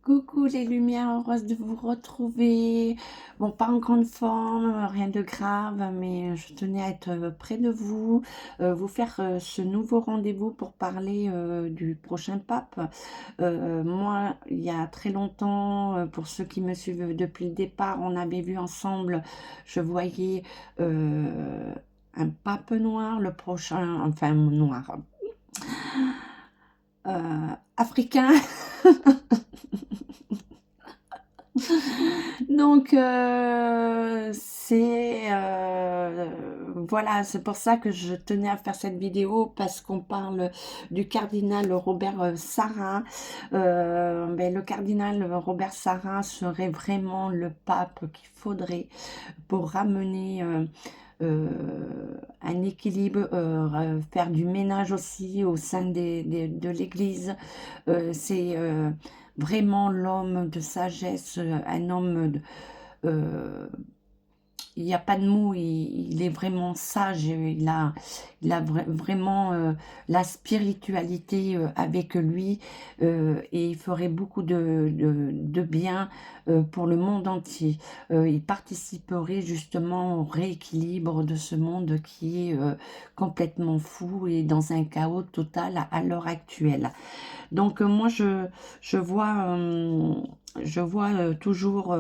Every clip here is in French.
Coucou les lumières, heureuse de vous retrouver. Bon, pas en grande forme, rien de grave, mais je tenais à être près de vous, vous faire ce nouveau rendez-vous pour parler du prochain pape. Moi, il y a très longtemps, pour ceux qui me suivent depuis le départ, on avait vu ensemble, je voyais un pape noir, le prochain, enfin noir, africain. Donc, voilà, c'est pour ça que je tenais à faire cette vidéo, parce qu'on parle du cardinal Robert Sarra. Ben, le cardinal Robert Sarra serait vraiment le pape qu'il faudrait pour ramener un équilibre, faire du ménage aussi au sein de l'Église. C'est vraiment l'homme de sagesse, un homme euh, il n'y a pas de mots, il est vraiment sage, il a vraiment la spiritualité avec lui, et il ferait beaucoup de bien pour le monde entier. Il participerait justement au rééquilibre de ce monde qui est complètement fou et dans un chaos total à l'heure actuelle. Donc moi je vois toujours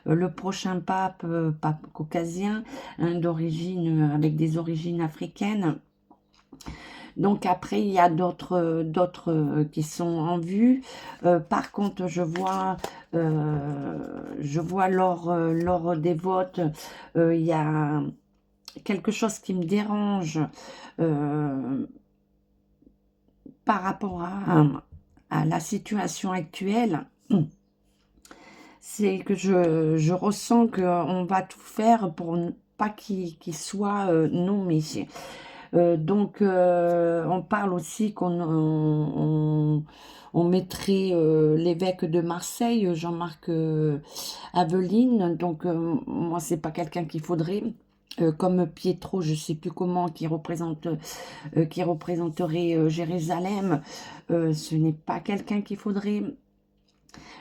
le prochain pape, pape caucasien, hein, d'origine, avec des origines africaines. Donc après il y a d'autres qui sont en vue. Par contre je vois lors des votes, il y a quelque chose qui me dérange euh, par rapport à la situation actuelle. C'est que je ressens qu'on va tout faire pour ne pas qu'il soit nommé. Donc, on parle aussi on mettrait l'évêque de Marseille, Jean-Marc Aveline. Donc, moi, c'est pas quelqu'un qu'il faudrait. Comme Pietro, je sais plus comment, qui représenterait Jérusalem, ce n'est pas quelqu'un qu'il faudrait.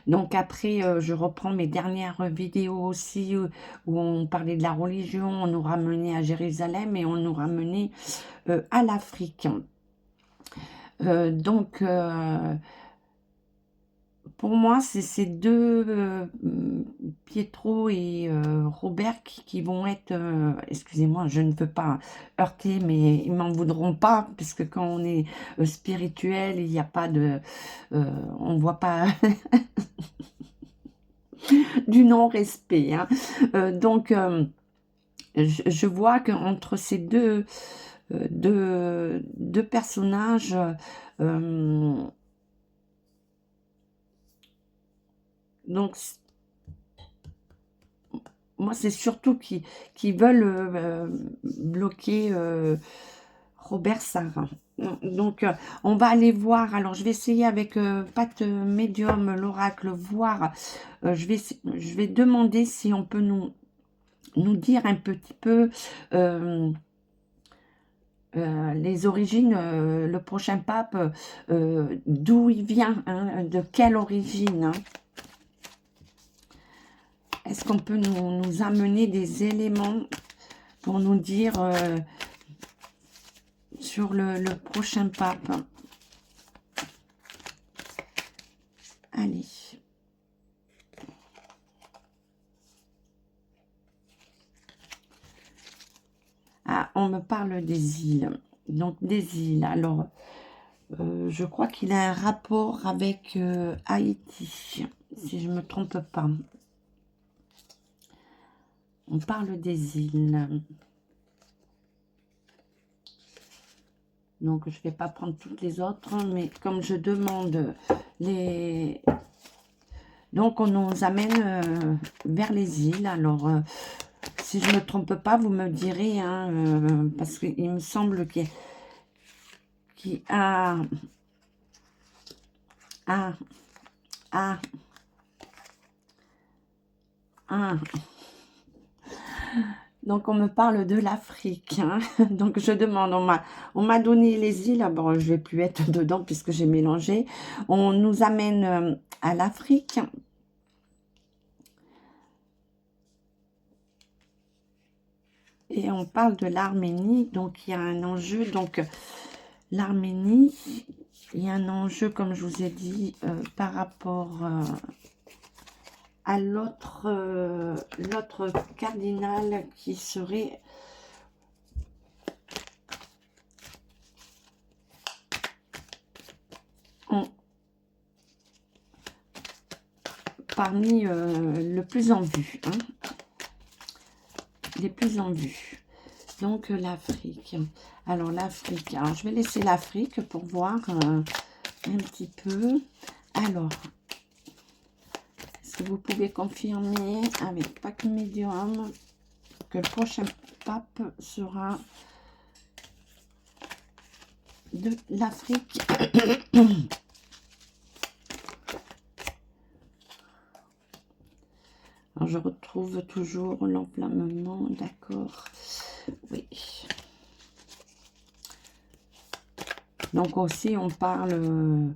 Donc après, je reprends mes dernières vidéos aussi, où on parlait de la religion, on nous ramenait à Jérusalem et on nous ramenait à l'Afrique. Donc, pour moi, c'est ces deux, Pietro et Robert, qui vont être, excusez-moi, je ne veux pas heurter, mais ils m'en voudront pas, puisque quand on est spirituel, il n'y a pas de, on voit pas du non-respect, hein. Donc, je vois qu'entre ces deux personnages, euh, donc moi c'est surtout qui veulent bloquer Robert Sarra. Donc on va aller voir. Alors je vais essayer avec Pat Medium, l'oracle, voir. Je vais demander si on peut nous dire un petit peu les origines, le prochain pape, d'où il vient, hein, de quelle origine, hein. Est-ce qu'on peut nous amener des éléments pour nous dire sur le prochain pape? Allez. Ah, on me parle des îles. Donc des îles. Alors, je crois qu'il a un rapport avec Haïti, si je ne me trompe pas. On parle des îles. Donc, je ne vais pas prendre toutes les autres, mais comme je demande les... Donc, on nous amène vers les îles. Alors, si je ne me trompe pas, vous me direz, hein, parce qu'il me semble qu'il a... Ah, ah, ah. Donc, on me parle de l'Afrique, hein. Donc, je demande, on m'a donné les îles. Bon, je vais plus être dedans puisque j'ai mélangé. On nous amène à l'Afrique. Et on parle de l'Arménie, donc il y a un enjeu. Donc l'Arménie, il y a un enjeu, comme je vous ai dit, par rapport à l'autre cardinal qui serait parmi le plus en vue, hein, les plus en vue. Donc l'Afrique. Alors l'Afrique, alors je vais laisser l'Afrique pour voir un petit peu. Alors, est-ce que vous pouvez confirmer avec Pacte Médium que le prochain pape sera de l'Afrique? Alors, je retrouve toujours l'enflammement, d'accord. Oui. Donc aussi, on parle...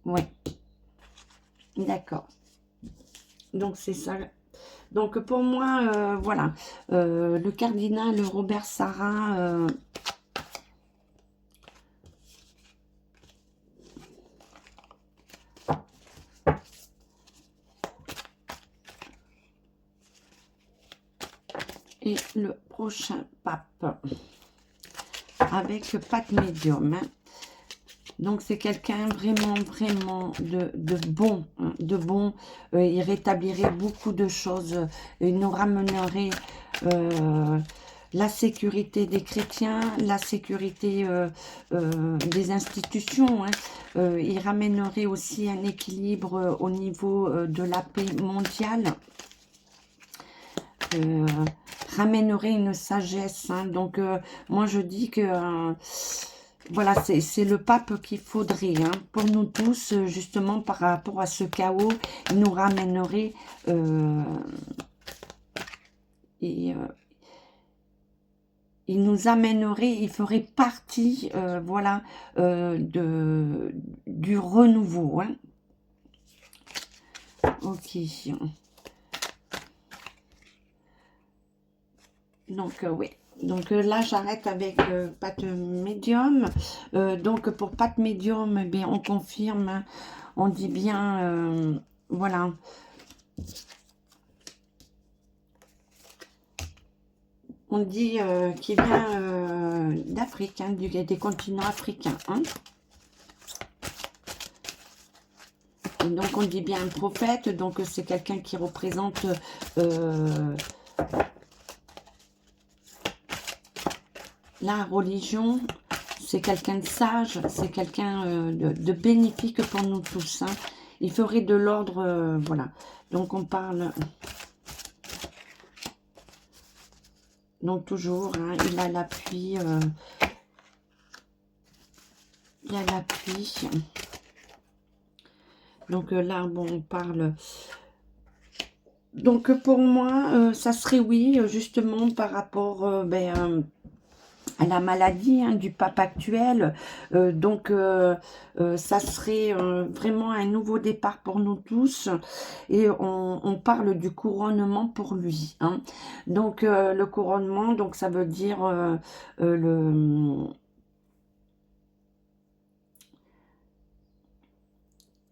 oui. D'accord. Donc, c'est ça. Donc, pour moi, voilà. Le cardinal Robert Sarah... et le prochain pape avec Pacte Médium, hein. Donc c'est quelqu'un vraiment de bon, hein, de bon. Il rétablirait beaucoup de choses, il nous ramènerait la sécurité des chrétiens, la sécurité des institutions, hein. Il ramènerait aussi un équilibre au niveau de la paix mondiale, ramènerait une sagesse, hein. Donc moi je dis que voilà, c'est le pape qu'il faudrait, hein, pour nous tous, justement par rapport à ce chaos. Il nous ramènerait et il nous amènerait, il ferait partie, voilà, du renouveau, hein. Ok. Donc, oui. Donc là, j'arrête avec Pacte Médium. Donc, pour Pacte Médium, eh bien, on confirme, hein, on dit bien, voilà. On dit qu'il vient d'Afrique, hein, des continents africains, hein. Et donc, on dit bien un prophète, donc c'est quelqu'un qui représente... la religion, c'est quelqu'un de sage, c'est quelqu'un de bénéfique pour nous tous, hein. Il ferait de l'ordre, voilà. Donc on parle, donc toujours, hein, il a l'appui, il a l'appui. Donc là, bon, on parle... Donc pour moi, ça serait oui, justement, par rapport à la maladie, hein, du pape actuel. Donc ça serait vraiment un nouveau départ pour nous tous, et on parle du couronnement pour lui, hein. Donc le couronnement, donc ça veut dire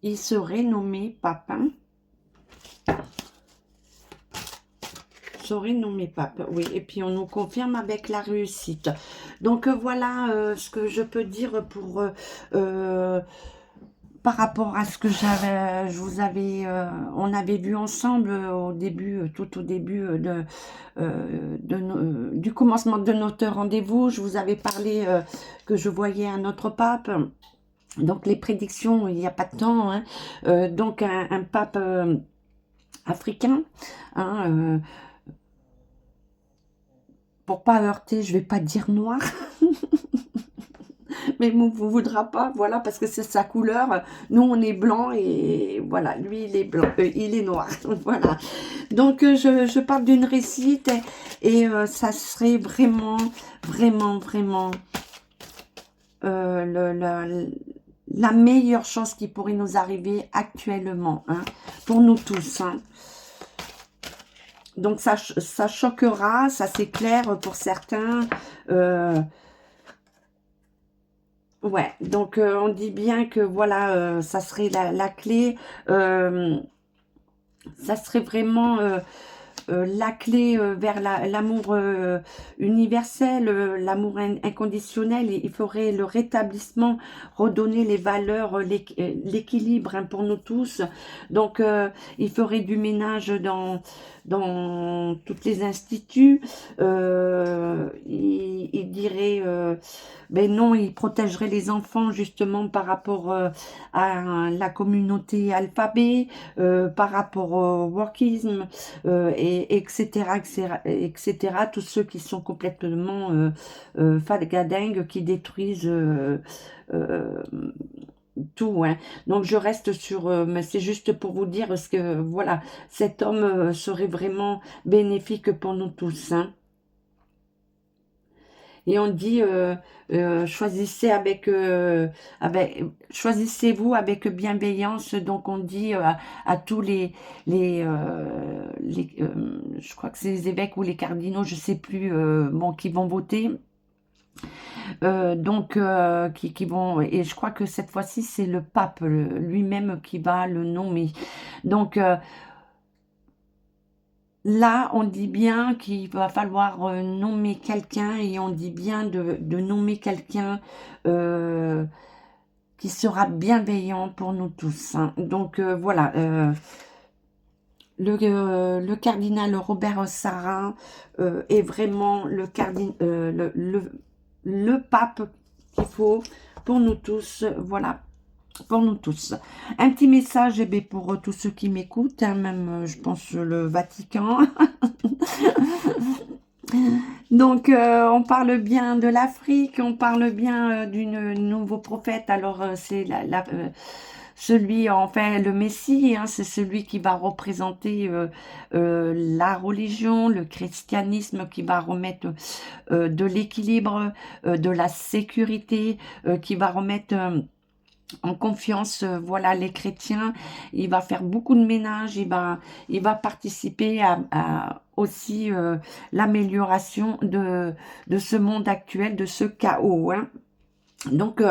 il serait nommé pape, hein. Serait nommé pape, oui, et puis on nous confirme avec la réussite. Donc voilà ce que je peux dire pour par rapport à ce que on avait vu ensemble au début, tout au début du commencement de notre rendez-vous. Je vous avais parlé que je voyais un autre pape. Donc les prédictions, il n'y a pas de temps, hein. Donc un pape africain, hein, pour pas heurter, je vais pas dire noir, mais vous voudra pas, voilà, parce que c'est sa couleur. Nous, on est blanc et voilà, lui, il est blanc, il est noir, voilà. Donc, je parle d'une réussite et ça serait vraiment, vraiment, vraiment la meilleure chose qui pourrait nous arriver actuellement, hein, pour nous tous, hein. Donc, ça choquera, ça c'est clair pour certains. Ouais, donc on dit bien que voilà, ça serait la clé. Ça serait vraiment la clé vers l'amour universel, l'amour inconditionnel. Il faudrait le rétablissement, redonner les valeurs, l'équilibre, hein, pour nous tous. Donc, il ferait du ménage dans toutes les instituts. Il dirait, ben non, il protégerait les enfants justement par rapport à la communauté alphabet, par rapport au wokisme, et etc., etc., tous ceux qui sont complètement fadgadingues, qui détruisent euh, tout, hein. Donc je reste sur, mais c'est juste pour vous dire parce que voilà, cet homme serait vraiment bénéfique pour nous tous, hein. Et on dit, choisissez choisissez-vous avec bienveillance. Donc on dit à tous je crois que c'est les évêques ou les cardinaux, je sais plus, bon, qui vont voter. Donc, qui vont, et je crois que cette fois-ci, c'est le pape lui-même qui va le nommer. Donc, là, on dit bien qu'il va falloir nommer quelqu'un et on dit bien de nommer quelqu'un qui sera bienveillant pour nous tous, hein. Donc, voilà, le cardinal Robert Sarra est vraiment le pape qu'il faut pour nous tous, voilà, pour nous tous. Un petit message pour tous ceux qui m'écoutent, hein, même je pense le Vatican. Donc on parle bien de l'Afrique, on parle bien d'une nouveau prophète. Alors c'est celui, enfin le Messie, hein, c'est celui qui va représenter la religion, le christianisme, qui va remettre de l'équilibre, de la sécurité, qui va remettre en confiance, voilà, les chrétiens. Il va faire beaucoup de ménage, il va participer à aussi l'amélioration de ce monde actuel, de ce chaos, hein. Donc,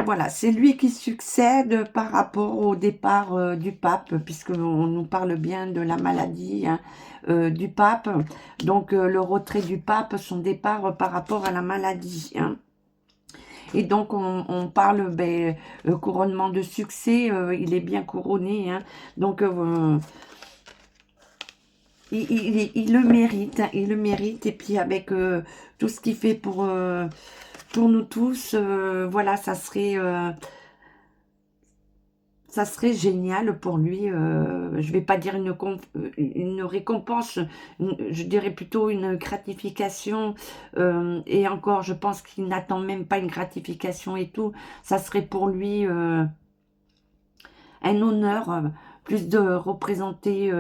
voilà, c'est lui qui succède par rapport au départ du pape, puisqu'on nous parle bien de la maladie, hein, du pape. Donc, le retrait du pape, son départ par rapport à la maladie, hein. Et donc, on parle, ben, couronnement de succès, il est bien couronné, hein. Donc, il le mérite, hein, il le mérite. Et puis, avec tout ce qu'il fait pour nous tous, voilà, ça serait génial pour lui. Je vais pas dire une récompense, je dirais plutôt une gratification. Et encore, je pense qu'il n'attend même pas une gratification et tout. Ça serait pour lui un honneur, plus de représenter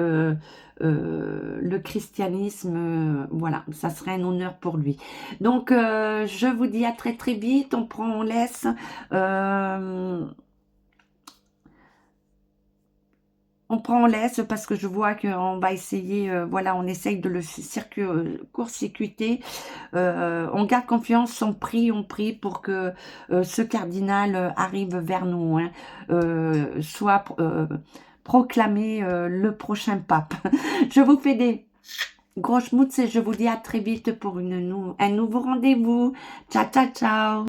le christianisme. Voilà, ça serait un honneur pour lui. Donc, je vous dis à très très vite. On prend, on laisse. On prend, on laisse, parce que je vois qu'on va essayer, voilà, on essaye de le court-circuiter. On garde confiance, on prie pour que ce cardinal arrive vers nous, hein, soit proclamé le prochain pape. Je vous fais des gros schmutz et je vous dis à très vite pour un nouveau rendez-vous. Ciao, ciao, ciao.